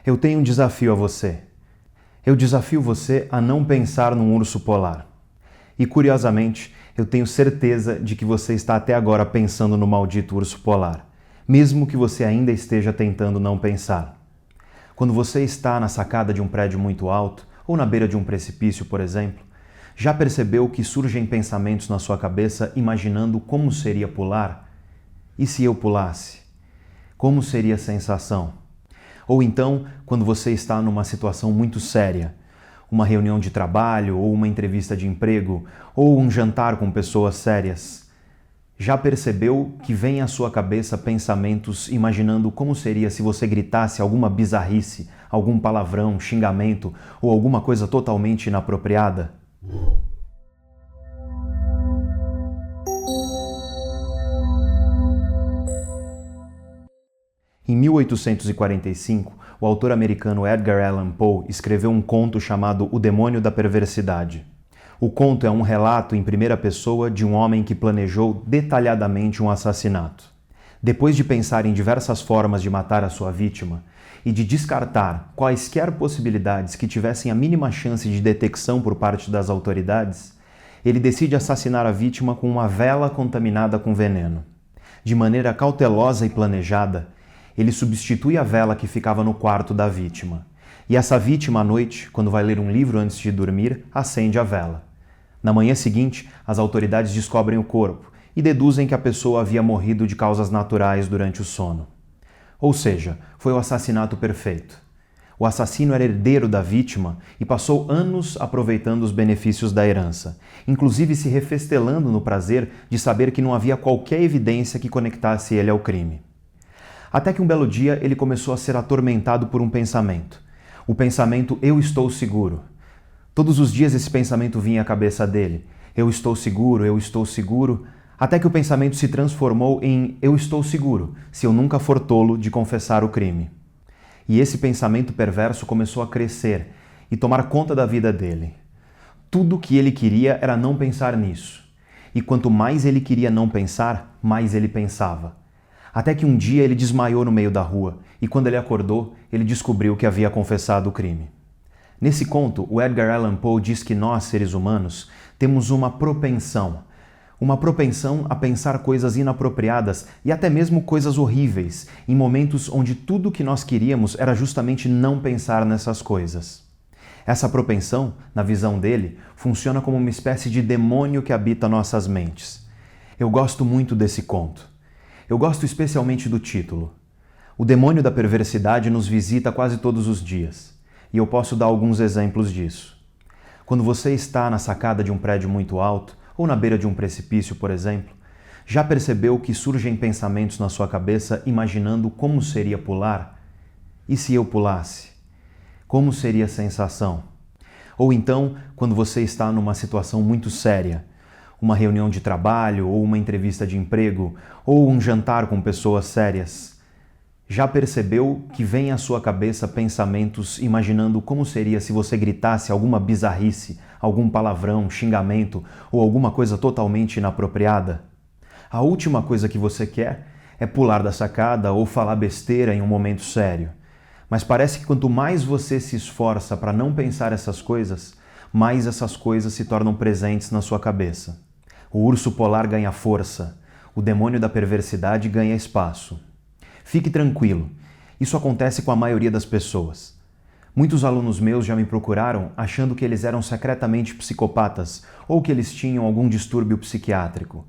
Eu tenho um desafio a você. Eu desafio você a não pensar num urso polar. E curiosamente, eu tenho certeza de que você está até agora pensando no maldito urso polar, mesmo que você ainda esteja tentando não pensar. Quando você está na sacada de um prédio muito alto, ou na beira de um precipício, por exemplo, já percebeu que surgem pensamentos na sua cabeça imaginando como seria pular? E se eu pulasse? Como seria a sensação? Ou então, quando você está numa situação muito séria, uma reunião de trabalho, ou uma entrevista de emprego, ou um jantar com pessoas sérias, já percebeu que vem à sua cabeça pensamentos imaginando como seria se você gritasse alguma bizarrice, algum palavrão, xingamento ou alguma coisa totalmente inapropriada? Em 1845, o autor americano Edgar Allan Poe escreveu um conto chamado O Demônio da Perversidade. O conto é um relato em primeira pessoa de um homem que planejou detalhadamente um assassinato. Depois de pensar em diversas formas de matar a sua vítima e de descartar quaisquer possibilidades que tivessem a mínima chance de detecção por parte das autoridades, ele decide assassinar a vítima com uma vela contaminada com veneno. De maneira cautelosa e planejada, ele substitui a vela que ficava no quarto da vítima. E essa vítima, à noite, quando vai ler um livro antes de dormir, acende a vela. Na manhã seguinte, as autoridades descobrem o corpo e deduzem que a pessoa havia morrido de causas naturais durante o sono. Ou seja, foi o assassinato perfeito. O assassino era herdeiro da vítima e passou anos aproveitando os benefícios da herança, inclusive se refestelando no prazer de saber que não havia qualquer evidência que conectasse ele ao crime. Até que um belo dia ele começou a ser atormentado por um pensamento. O pensamento "eu estou seguro". Todos os dias esse pensamento vinha à cabeça dele. Eu estou seguro, até que o pensamento se transformou em "eu estou seguro, se eu nunca for tolo de confessar o crime". E esse pensamento perverso começou a crescer e tomar conta da vida dele. Tudo o que ele queria era não pensar nisso. E quanto mais ele queria não pensar, mais ele pensava. Até que um dia ele desmaiou no meio da rua e quando ele acordou, ele descobriu que havia confessado o crime. Nesse conto, o Edgar Allan Poe diz que nós, seres humanos, temos uma propensão a pensar coisas inapropriadas e até mesmo coisas horríveis, em momentos onde tudo o que nós queríamos era justamente não pensar nessas coisas. Essa propensão, na visão dele, funciona como uma espécie de demônio que habita nossas mentes. Eu gosto muito desse conto. Eu gosto especialmente do título. O demônio da perversidade nos visita quase todos os dias, e eu posso dar alguns exemplos disso. Quando você está na sacada de um prédio muito alto, ou na beira de um precipício, por exemplo, já percebeu que surgem pensamentos na sua cabeça imaginando como seria pular? E se eu pulasse? Como seria a sensação? Ou então, quando você está numa situação muito séria, uma reunião de trabalho, ou uma entrevista de emprego, ou um jantar com pessoas sérias, já percebeu que vem à sua cabeça pensamentos imaginando como seria se você gritasse alguma bizarrice, algum palavrão, xingamento ou alguma coisa totalmente inapropriada? A última coisa que você quer é pular da sacada ou falar besteira em um momento sério. Mas parece que quanto mais você se esforça para não pensar essas coisas, mais essas coisas se tornam presentes na sua cabeça. O urso polar ganha força, o demônio da perversidade ganha espaço. Fique tranquilo, isso acontece com a maioria das pessoas. Muitos alunos meus já me procuraram achando que eles eram secretamente psicopatas ou que eles tinham algum distúrbio psiquiátrico.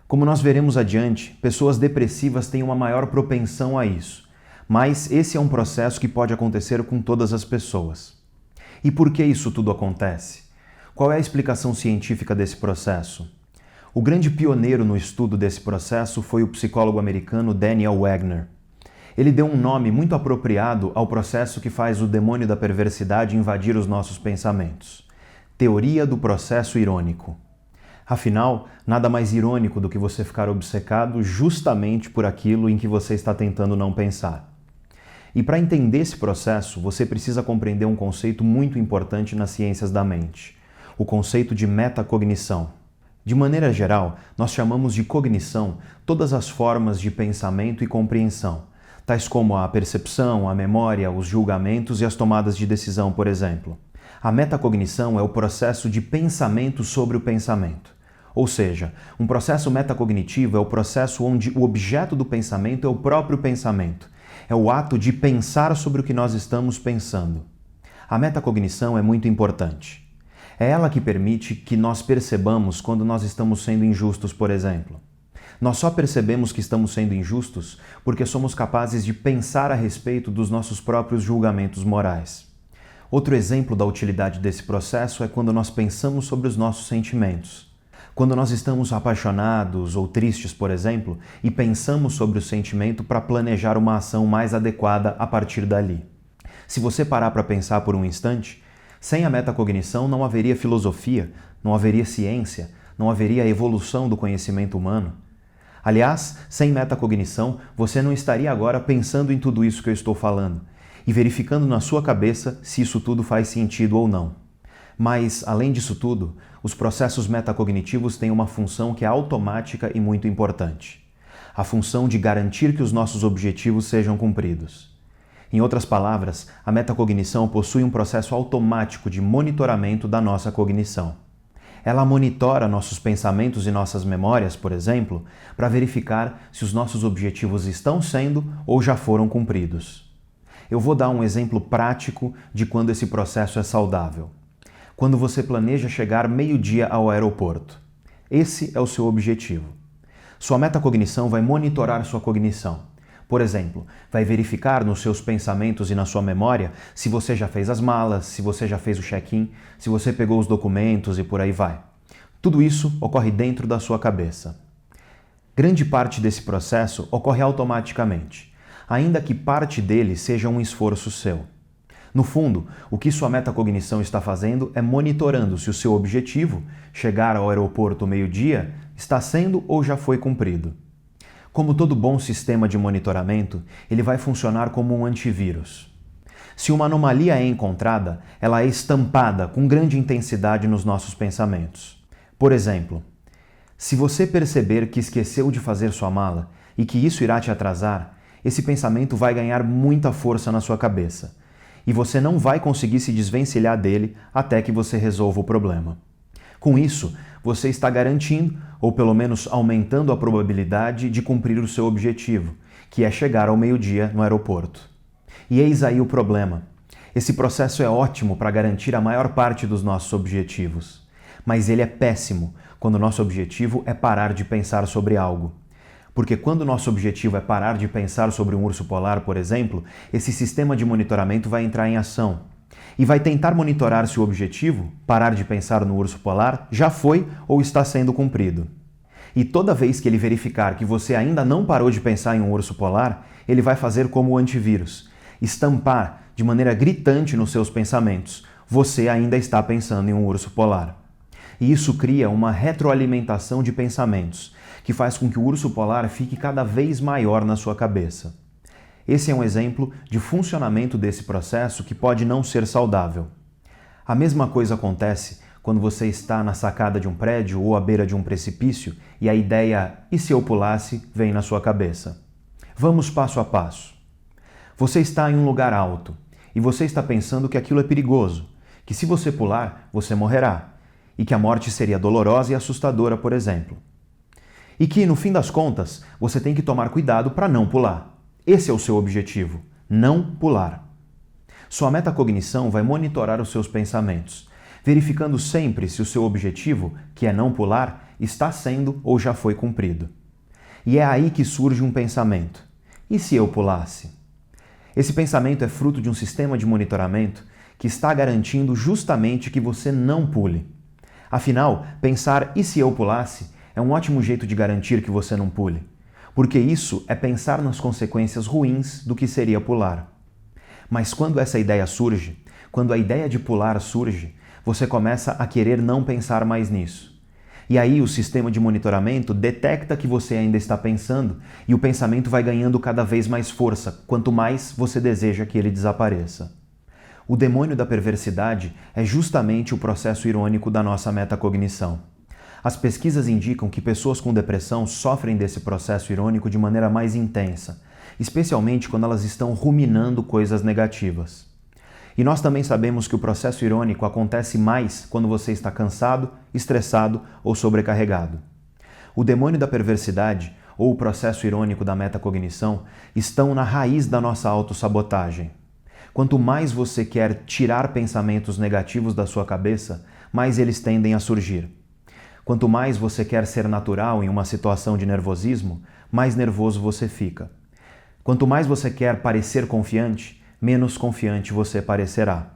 Como nós veremos adiante, pessoas depressivas têm uma maior propensão a isso, mas esse é um processo que pode acontecer com todas as pessoas. E por que isso tudo acontece? Qual é a explicação científica desse processo? O grande pioneiro no estudo desse processo foi o psicólogo americano Daniel Wagner. Ele deu um nome muito apropriado ao processo que faz o demônio da perversidade invadir os nossos pensamentos: teoria do processo irônico. Afinal, nada mais irônico do que você ficar obcecado justamente por aquilo em que você está tentando não pensar. E para entender esse processo, você precisa compreender um conceito muito importante nas ciências da mente: o conceito de metacognição. De maneira geral, nós chamamos de cognição todas as formas de pensamento e compreensão, tais como a percepção, a memória, os julgamentos e as tomadas de decisão, por exemplo. A metacognição é o processo de pensamento sobre o pensamento. Ou seja, um processo metacognitivo é o processo onde o objeto do pensamento é o próprio pensamento. É o ato de pensar sobre o que nós estamos pensando. A metacognição é muito importante. É ela que permite que nós percebamos quando nós estamos sendo injustos, por exemplo. Nós só percebemos que estamos sendo injustos porque somos capazes de pensar a respeito dos nossos próprios julgamentos morais. Outro exemplo da utilidade desse processo é quando nós pensamos sobre os nossos sentimentos. Quando nós estamos apaixonados ou tristes, por exemplo, e pensamos sobre o sentimento para planejar uma ação mais adequada a partir dali. Se você parar para pensar por um instante, sem a metacognição não haveria filosofia, não haveria ciência, não haveria evolução do conhecimento humano. Aliás, sem metacognição, você não estaria agora pensando em tudo isso que eu estou falando e verificando na sua cabeça se isso tudo faz sentido ou não. Mas, além disso tudo, os processos metacognitivos têm uma função que é automática e muito importante. A função de garantir que os nossos objetivos sejam cumpridos. Em outras palavras, a metacognição possui um processo automático de monitoramento da nossa cognição. Ela monitora nossos pensamentos e nossas memórias, por exemplo, para verificar se os nossos objetivos estão sendo ou já foram cumpridos. Eu vou dar um exemplo prático de quando esse processo é saudável. Quando você planeja chegar meio-dia ao aeroporto. Esse é o seu objetivo. Sua metacognição vai monitorar sua cognição. Por exemplo, vai verificar nos seus pensamentos e na sua memória se você já fez as malas, se você já fez o check-in, se você pegou os documentos e por aí vai. Tudo isso ocorre dentro da sua cabeça. Grande parte desse processo ocorre automaticamente, ainda que parte dele seja um esforço seu. No fundo, o que sua metacognição está fazendo é monitorando se o seu objetivo, chegar ao aeroporto meio-dia, está sendo ou já foi cumprido. Como todo bom sistema de monitoramento, ele vai funcionar como um antivírus. Se uma anomalia é encontrada, ela é estampada com grande intensidade nos nossos pensamentos. Por exemplo, se você perceber que esqueceu de fazer sua mala e que isso irá te atrasar, esse pensamento vai ganhar muita força na sua cabeça e você não vai conseguir se desvencilhar dele até que você resolva o problema. Com isso, você está garantindo, ou pelo menos aumentando a probabilidade de cumprir o seu objetivo, que é chegar ao meio-dia no aeroporto. E eis aí o problema. Esse processo é ótimo para garantir a maior parte dos nossos objetivos, mas ele é péssimo quando o nosso objetivo é parar de pensar sobre algo. Porque quando o nosso objetivo é parar de pensar sobre um urso polar, por exemplo, esse sistema de monitoramento vai entrar em ação e vai tentar monitorar se o objetivo, parar de pensar no urso polar, já foi ou está sendo cumprido. E toda vez que ele verificar que você ainda não parou de pensar em um urso polar, ele vai fazer como o antivírus, estampar de maneira gritante nos seus pensamentos: você ainda está pensando em um urso polar. E isso cria uma retroalimentação de pensamentos, que faz com que o urso polar fique cada vez maior na sua cabeça. Esse é um exemplo de funcionamento desse processo que pode não ser saudável. A mesma coisa acontece quando você está na sacada de um prédio ou à beira de um precipício e a ideia "e se eu pulasse?" vem na sua cabeça. Vamos passo a passo. Você está em um lugar alto e você está pensando que aquilo é perigoso, que se você pular, você morrerá, e que a morte seria dolorosa e assustadora, por exemplo. E que, no fim das contas, você tem que tomar cuidado para não pular. Esse é o seu objetivo, não pular. Sua metacognição vai monitorar os seus pensamentos, verificando sempre se o seu objetivo, que é não pular, está sendo ou já foi cumprido. E é aí que surge um pensamento: e se eu pulasse? Esse pensamento é fruto de um sistema de monitoramento que está garantindo justamente que você não pule. Afinal, pensar "e se eu pulasse?" é um ótimo jeito de garantir que você não pule, porque isso é pensar nas consequências ruins do que seria pular. Mas quando essa ideia surge, quando a ideia de pular surge, você começa a querer não pensar mais nisso. E aí o sistema de monitoramento detecta que você ainda está pensando e o pensamento vai ganhando cada vez mais força, quanto mais você deseja que ele desapareça. O demônio da perversidade é justamente o processo irônico da nossa metacognição. As pesquisas indicam que pessoas com depressão sofrem desse processo irônico de maneira mais intensa especialmente quando elas estão ruminando coisas negativas. E nós também sabemos que o processo irônico acontece mais quando você está cansado, estressado ou sobrecarregado. O demônio da perversidade, ou o processo irônico da metacognição, estão na raiz da nossa autossabotagem. Quanto mais você quer tirar pensamentos negativos da sua cabeça, mais eles tendem a surgir. Quanto mais você quer ser natural em uma situação de nervosismo, mais nervoso você fica. Quanto mais você quer parecer confiante, menos confiante você parecerá.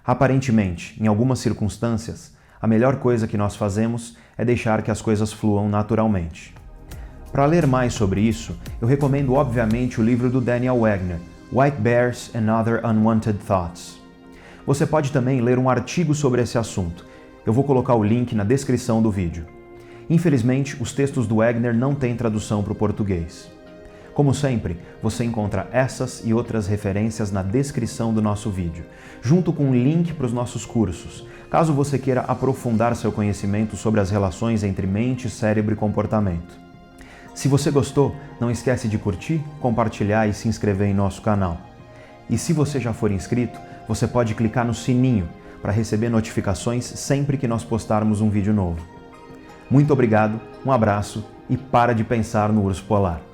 Aparentemente, em algumas circunstâncias, a melhor coisa que nós fazemos é deixar que as coisas fluam naturalmente. Para ler mais sobre isso, eu recomendo obviamente o livro do Daniel Wegner, White Bears and Other Unwanted Thoughts. Você pode também ler um artigo sobre esse assunto. Eu vou colocar o link na descrição do vídeo. Infelizmente, os textos do Wegner não têm tradução para o português. Como sempre, você encontra essas e outras referências na descrição do nosso vídeo, junto com um link para os nossos cursos, caso você queira aprofundar seu conhecimento sobre as relações entre mente, cérebro e comportamento. Se você gostou, não esquece de curtir, compartilhar e se inscrever em nosso canal. E se você já for inscrito, você pode clicar no sininho para receber notificações sempre que nós postarmos um vídeo novo. Muito obrigado, um abraço e para de pensar no urso polar.